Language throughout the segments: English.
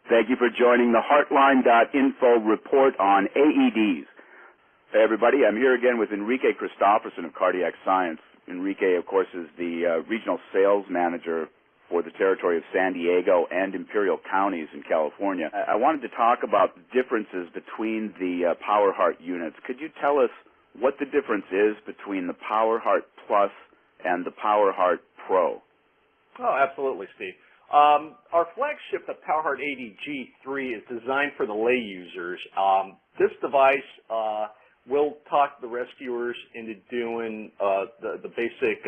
Thank you for joining the Heartline.info report on AEDs. Hey, everybody. I'm here again with Enrique Christopherson of Cardiac Science. Enrique, of course, is the regional sales manager for the territory of San Diego and Imperial counties in California. I wanted to talk about differences between the PowerHeart units. Could you tell us what the difference is between the PowerHeart Plus and the PowerHeart Pro? Oh, absolutely, Steve. Our flagship, the PowerHeart AED G3, is designed for the lay users. This device will talk the rescuers into doing the basic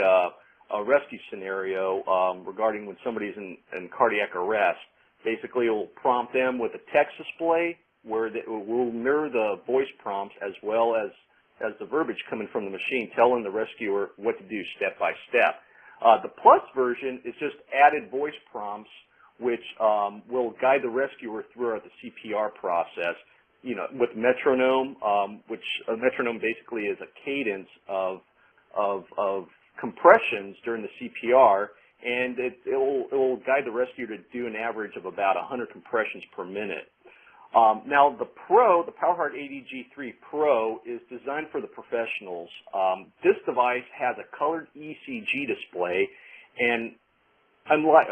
rescue scenario regarding when somebody's in cardiac arrest. Basically, it will prompt them with a text display where it will mirror the voice prompts as well as the verbiage coming from the machine, telling the rescuer what to do step by step. The Plus version is just added voice prompts, which will guide the rescuer throughout the CPR process. You know, with metronome, which a metronome basically is a cadence of compressions during the CPR, and it will guide the rescuer to do an average of about 100 compressions per minute. Now, the Pro, the PowerHeart AED G3 Pro, is designed for the professionals. This device has a colored ECG display, and unlike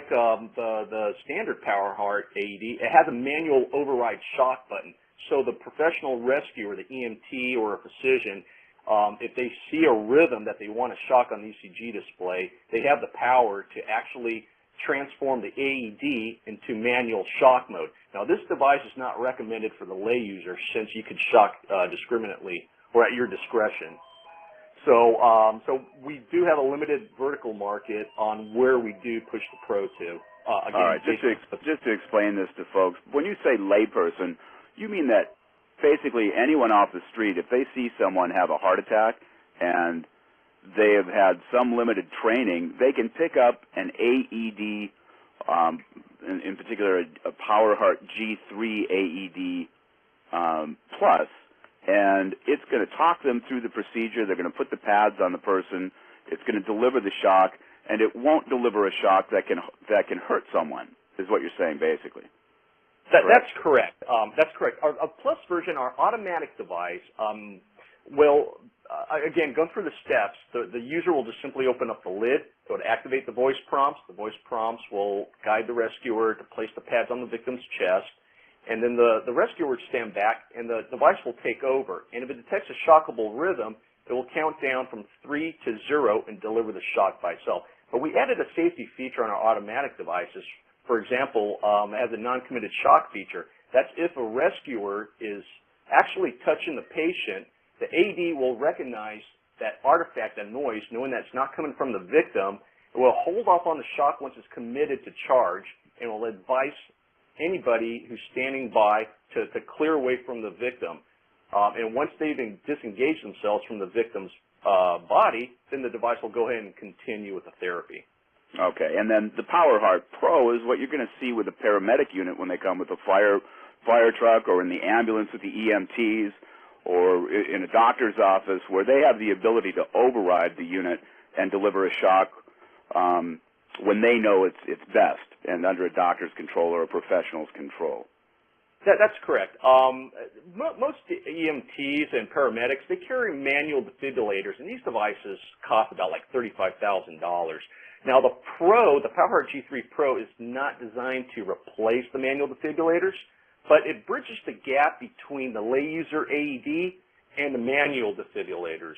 the standard PowerHeart AED, it has a manual override shock button. So the professional rescuer, the EMT or a physician, if they see a rhythm that they want to shock on the ECG display, they have the power to actually transform the AED into manual shock mode. Now, this device is not recommended for the lay user since you could shock discriminately or at your discretion. So we do have a limited vertical market on where we do push the Pro to. Again, all right, just to explain this to folks, when you say layperson, you mean that basically anyone off the street, if they see someone have a heart attack and they have had some limited training, they can pick up an AED, in particular a PowerHeart G3 AED Plus, and it's going to talk them through the procedure. They're going to put the pads on the person. It's going to deliver the shock, and it won't deliver a shock that can hurt someone, is what you're saying basically. That's correct. That's correct. Our Plus version, our automatic device, will, again, go through the steps. The user will just simply open up the lid. It would activate the voice prompts. The voice prompts will guide the rescuer to place the pads on the victim's chest. And then the rescuer would stand back, and the device will take over. And if it detects a shockable rhythm, it will count down from 3 to 0 and deliver the shock by itself. But we added a safety feature on our automatic devices. For example, it has a non-committed shock feature. That's if a rescuer is actually touching the patient, the AED will recognize that artifact, that noise, knowing that it's not coming from the victim. It will hold off on the shock once it's committed to charge, and will advise anybody who's standing by to clear away from the victim. And once they've disengaged themselves from the victim's body, then the device will go ahead and continue with the therapy. Okay, and then the PowerHeart Pro is what you're going to see with a paramedic unit when they come with a fire truck, or in the ambulance with the EMTs, or in a doctor's office, where they have the ability to override the unit and deliver a shock when they know it's best and under a doctor's control or a professional's control. That's correct. Most EMTs and paramedics, they carry manual defibrillators, and these devices cost about like $35,000. Now, the Pro, the PowerHeart G3 Pro, is not designed to replace the manual defibrillators, but it bridges the gap between the lay user AED and the manual defibrillators.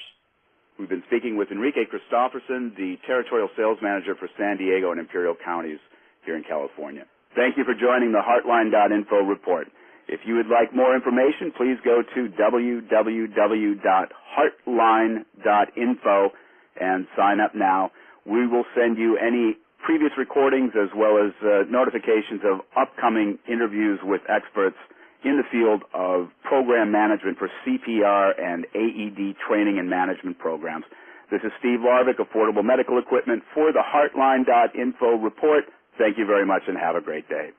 We've been speaking with Enrique Christopherson, the Territorial Sales Manager for San Diego and Imperial counties here in California. Thank you for joining the Heartline.info report. If you would like more information, please go to www.heartline.info and sign up now. We will send you any previous recordings as well as notifications of upcoming interviews with experts in the field of program management for CPR and AED training and management programs. This is Steve Larvick, Affordable Medical Equipment, for the Heartline.info report. Thank you very much and have a great day.